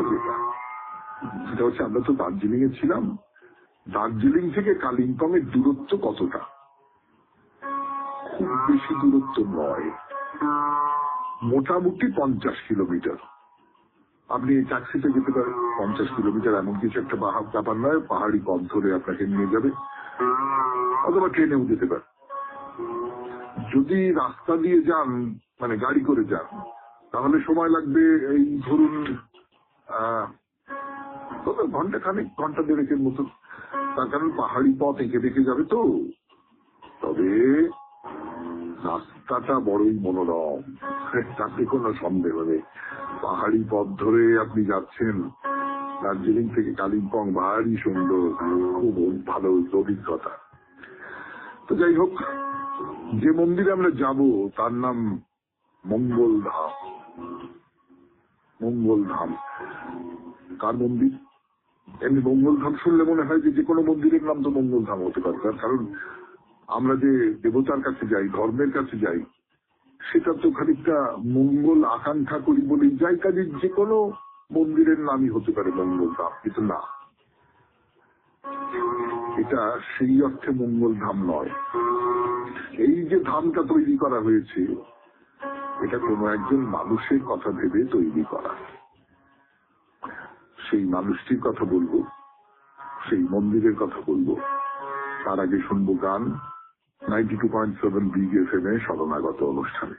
সেটা হচ্ছে, আমরা তো দার্জিলিং এ ছিলাম, দার্জিলিং থেকে কালিম্পং এর দূরত্ব কতটা? খুব বেশি দূরত্ব নয়, মোটামুটি 50 কিলোমিটার। আপনি ট্যাক্সিতে যেতে পারেন, 50 কিলোমিটার এমন কিছু একটা ব্যাপার নয়। পাহাড়ি পথ ধরে আপনাকে নিয়ে যাবে, অথবা ট্রেনেও যেতে পারেন। যদি রাস্তা দিয়ে যান, মানে গাড়ি করে যান, তাহলে সময় লাগবে এই ধরুন ঘন্টা খানেক, ঘন্টা দেড়েকের মতো। তার কারণ পাহাড়ি পথ এঁকে দেখে যাবে তো। তবে রাস্তাটা বড়ই মনোরম, তাতে কোনো সন্দেহ নেই। পাহাড়ি পথ ধরে আপনি যাচ্ছেন দার্জিলিং থেকে কালিম্পং, ভারী সুন্দর, খুব ভালো অভিজ্ঞতা। তো যাই হোক, যে মন্দিরে আমরা যাব তার নাম মঙ্গল ধাম। মঙ্গল ধাম কার মন্দির? এমনি মঙ্গল ধাম শুনলে মনে হয় যে কোনো মন্দিরের নাম তো মঙ্গল ধাম হতে পারে। তার কারণ আমরা যে দেবতার কাছে যাই, ধর্মের কাছে যাই, সেটা তো খানিকটা মঙ্গল আকাঙ্ক্ষা করি বলেই যাই। কাজে যে কোনো মন্দিরের নামই হতে পারে মঙ্গল ধাম, কিন্তু না, এটা সেই অর্থে মঙ্গল ধাম নয়। এই যে ধামটা তৈরি করা হয়েছে, এটা কোনো একজন মানুষের কথা ভেবে তৈরি করা। সেই মানুষটির কথা বলবো, সেই মন্দিরের কথা বলবো। তার আগে শুনবো গান 92.7 বিগ এফএম এ শরণাগত অনুষ্ঠানে।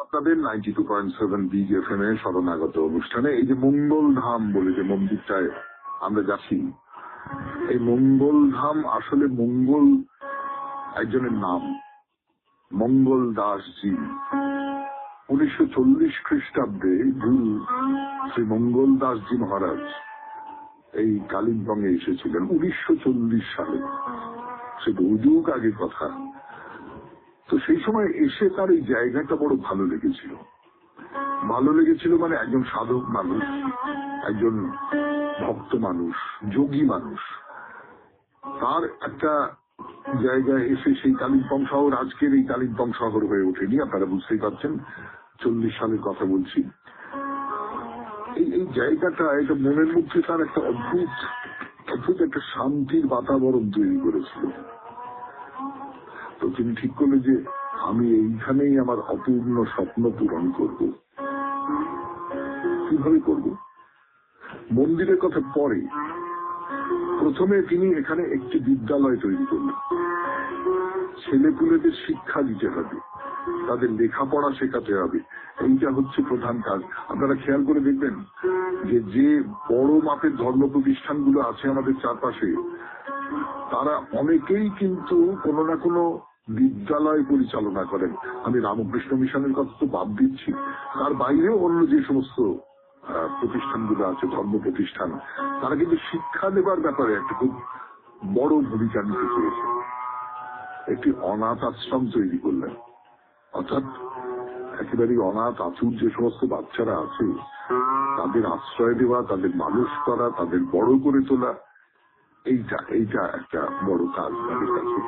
আপনাদের 92.7 বিগ এফএম এ শরণাগত অনুষ্ঠানে এই যে মঙ্গল ধাম বলে যে মন্দিরটায় আমরা যাচ্ছি, এই মঙ্গল ধাম আসলে মঙ্গল একজনের নাম, মঙ্গল দাসজি। 1940 খ্রিস্টাব্দে গুরু শ্রী মঙ্গল দাসজি মহারাজ এই কালিম্পং এ এসেছিলেন 1940 সালে। সে বহুযুগ আগের কথা। তো সেই সময় এসে তার এই জায়গাটা বড় ভালো লেগেছিল। ভালো লেগেছিল মানে একজন সাধক মানুষ, একজন ভক্ত মানুষ, যোগী মানুষ, তার একটা জায়গায় এসে সেই কালিম্পং শহর আজকের এই কালিম্পং শহর হয়ে ওঠেনি, আপনারা বুঝতেই পারছেন, 40 সালের কথা বলছি। এই জায়গাটা, এটা মনের মধ্যে তার একটা অদ্ভুত অদ্ভুত একটা শান্তির বাতাবরণ তৈরি করেছিল। তো তিনি ঠিক করলেন যে আমি এইখানেই আমার অপূর্ণ স্বপ্ন পূরণ করব। কিভাবে করব? মন্দিরের কথা পরে, প্রথমে তিনি এখানে একটি বিদ্যালয় তৈরি করলেন। ছেলেপুলেদের শিক্ষা দিতে হবে, তাদের লেখাপড়া শেখাতে হবে, এইটা হচ্ছে প্রধান কাজ। আপনারা খেয়াল করে দেখবেন যে বড় মাপের ধর্ম প্রতিষ্ঠানগুলো আছে আমাদের চারপাশে, তারা অনেকেই কিন্তু কোনো না কোনো বিদ্যালয় পরিচালনা করেন। আমি রামকৃষ্ণ মিশনের কথা তো বাদ দিচ্ছি, তার বাইরেও অন্য যে সমস্ত প্রতিষ্ঠানগুলো আছে, ধর্ম প্রতিষ্ঠান, তারা কিন্তু শিক্ষা দেবার ব্যাপারে একটা খুব বড় ভূমিকা নিতে চেয়েছে। একটি অনাথ আশ্রম তৈরি করলেন, অর্থাৎ একেবারে অনাথ আচুর যে সমস্ত বাচ্চারা আছে তাদের আশ্রয় দেওয়া, তাদের মানুষ করা, তাদের বড় করে তোলা, এইটা একটা বড় কাজ তাদের কাছে।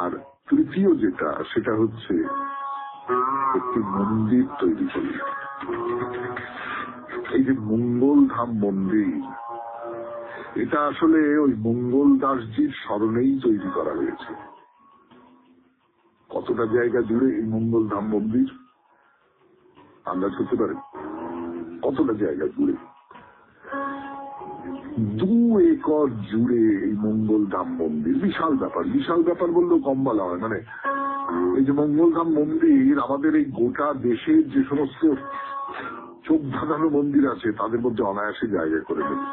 আর তৃতীয় যেটা, সেটা হচ্ছে একটি মন্দির তৈরি করলেন। এই যে মঙ্গলধাম মন্দির, এটা আসলে ওই মঙ্গল দাসজির স্মরণেই তৈরি করা হয়েছে। কতটা জায়গা জুড়ে এই মঙ্গলধাম মন্দির আন্দাজ করতে পারেন? কতটা জায়গা জুড়ে? 2 একর জুড়ে এই মঙ্গলধাম মন্দির। বিশাল ব্যাপার, বিশাল ব্যাপার বললেও কম বলা হয়। মানে এই যে মঙ্গলধাম মন্দির আমাদের এই গোটা দেশের যে সমস্ত চোখ ধাঁধানো মন্দির আছে তাদের মধ্যে অনায়াসে জায়গা করে দেবে।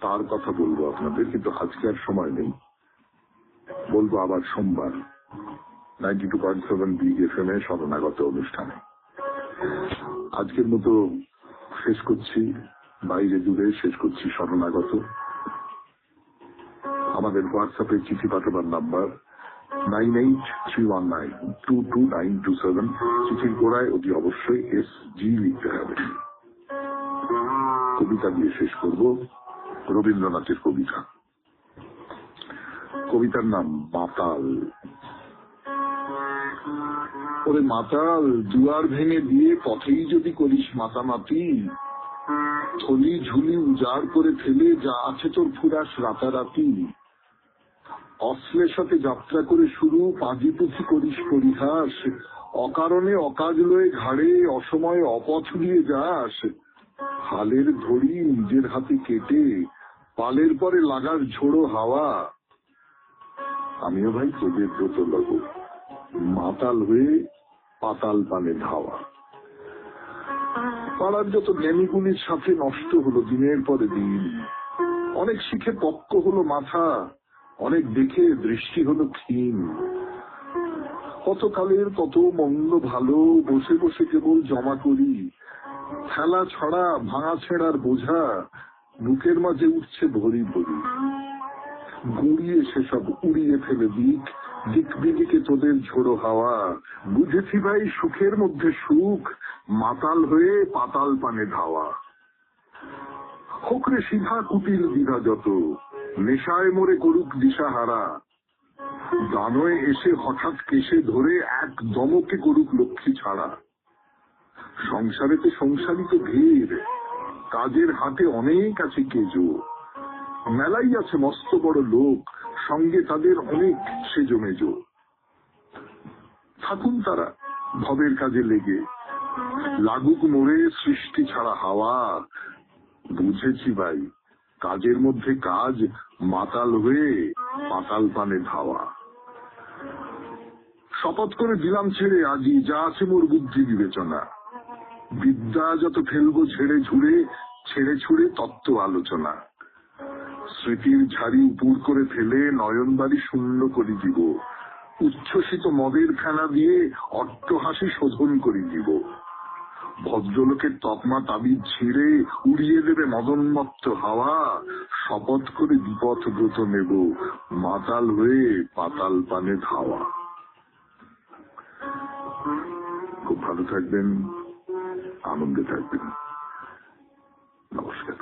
তার কথা বলবো আপনাদের, কিন্তু আজকে আর সময় নেই, বলবো আবার সোমবার 92.7 বিগ FM এ শরণাগত অনুষ্ঠানে। আজকের মতো শেষ করছি, বাইরে দূরে শেষ করছি শরণাগত। আমাদের হোয়াটসঅ্যাপে চিঠি পাঠাবার নাম্বার 9831922927। চিঠির গোড়ায় অতি অবশ্যই SG লিখতে হবে। কবিতা দিয়ে শেষ করব, রবীন্দ্রনাথের কবিতা। কবিতার নাম মাতাল। ওরে মাতাল, দুয়ার ভেঙে দিয়ে পথেই যদি করিস মাতামাতি, থলি ঝুলি উজাড় করে ফেলে যা আছে তোর ফুরাস রাতারাতি। অশ্লেষতে যাত্রা করে শুরু, পাঁজিপুথি করিস পরিহাস, অকারণে অকাজ লয়ে ঘাড়ে অসময়ে অপথ দিয়ে যাস। হালের ধরি নিজের হাতে কেটে পালের পরে লাগার ঝোড়ো হাওয়া। আমিও ভাই তোদের ব্রত লব, মাতাল হয়ে পাতাল পানে ধাওয়া। পাড়ার যত জ্ঞানীগুলির সাথে নষ্ট হলো দিনের পরে দিন, অনেক শিখে পক্ক হলো মাথা, অনেক দেখে দৃষ্টি হলো ক্ষীণ। কত কালের কত মন্দ ভালো বসে বসে কেবল জমা করি, খেলা ছড়া ভাঙা ছেঁড়ার বোঝা বুকের মাঝে উঠছে ভরি ভরি। গুড়িয়ে সেসব উড়িয়ে ফেলে দিক, দিক বিদিকে তোদের ঝোড়ো হাওয়া। বুঝেছি ভাই সুখের মধ্যে সুখ, মাতাল হয়ে পাতাল পানে ধাওয়া। হোকরে সিধা কুটিল দ্বিধা যত, নেশায় মরে করুক দিশাহারা। দানয়ে এসে হঠাৎ কেসে ধরে এক দমকে করুক লক্ষ্মী ছাড়া। সংসারেতে সংসারী তো ঢের, কাজের হাতে অনেক আছে কেজো। মেলাই আছে মস্ত বড় লোক, সঙ্গে তাদের অনেক সেজো মেজো। থাকুন তারা ভবের কাজে লেগে, লাগুক মোড়ে সৃষ্টি ছাড়া হাওয়া। বুঝেছি ভাই কাজের মধ্যে কাজ, মাতাল হয়ে পাতাল পানে ধাওয়া। শপথ করে দিলাম ছেড়ে আজই যা আছে মোর বুদ্ধি বিবেচনা। বিদ্যা যত ফেলবো ঝেড়ে ঝুড়ে, ছেড়ে ছুড়ে তত্ত্ব আলোচনা। স্মৃতির ঝাড়ি উপুর করে ফেলে নয়নবাড়ি শূন্য করে দিব। উচ্ছ্বসিত মদের ফেনা দিয়ে অট্টহাসি শোধন করে দিব। ভদ্রলোকের তকমা তাবিজ ছিঁড়ে উড়িয়ে দেবে মদনমত্ত হাওয়া। শপথ করে বিপথ ব্রত নেব, মাতাল হয়ে পাতাল পানে ধাওয়া। খুব ভালো থাকবেন, আনন্দে থাকবেন। নমস্কার।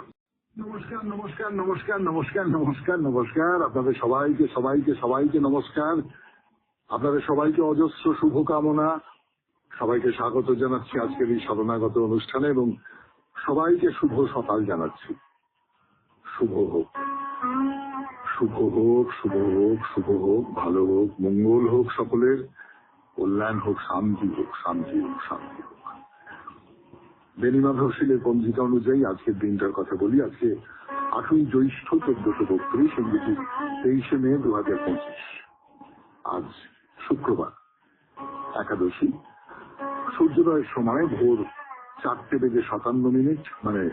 নমস্কার নমস্কার নমস্কার নমস্কার নমস্কার নমস্কার। আপনাদের সবাইকে সবাইকে সবাইকে নমস্কার। আপনাদের সবাইকে অজস্র শুভকামনা। সবাইকে স্বাগত জানাচ্ছি আজকের এই শরণাগত অনুষ্ঠানে এবং সবাইকে শুভ সকাল জানাচ্ছি। শুভ হোক, শুভ হোক, শুভ হোক, শুভ হোক, ভালো হোক, মঙ্গল হোক, সকলের কল্যাণ হোক, শান্তি হোক, শান্তি হোক, শান্তি হোক। বেণীমাধব শীলের পঞ্জিকা অনুযায়ী আজকের দিনটার কথা বলি। আজকে 8ই জ্যৈষ্ঠ 1432, ইংরেজি 23শে মে 2025। আজ শুক্রবার, একাদশী। সূর্যোদয়ের সময় ভোর 4:57, মানে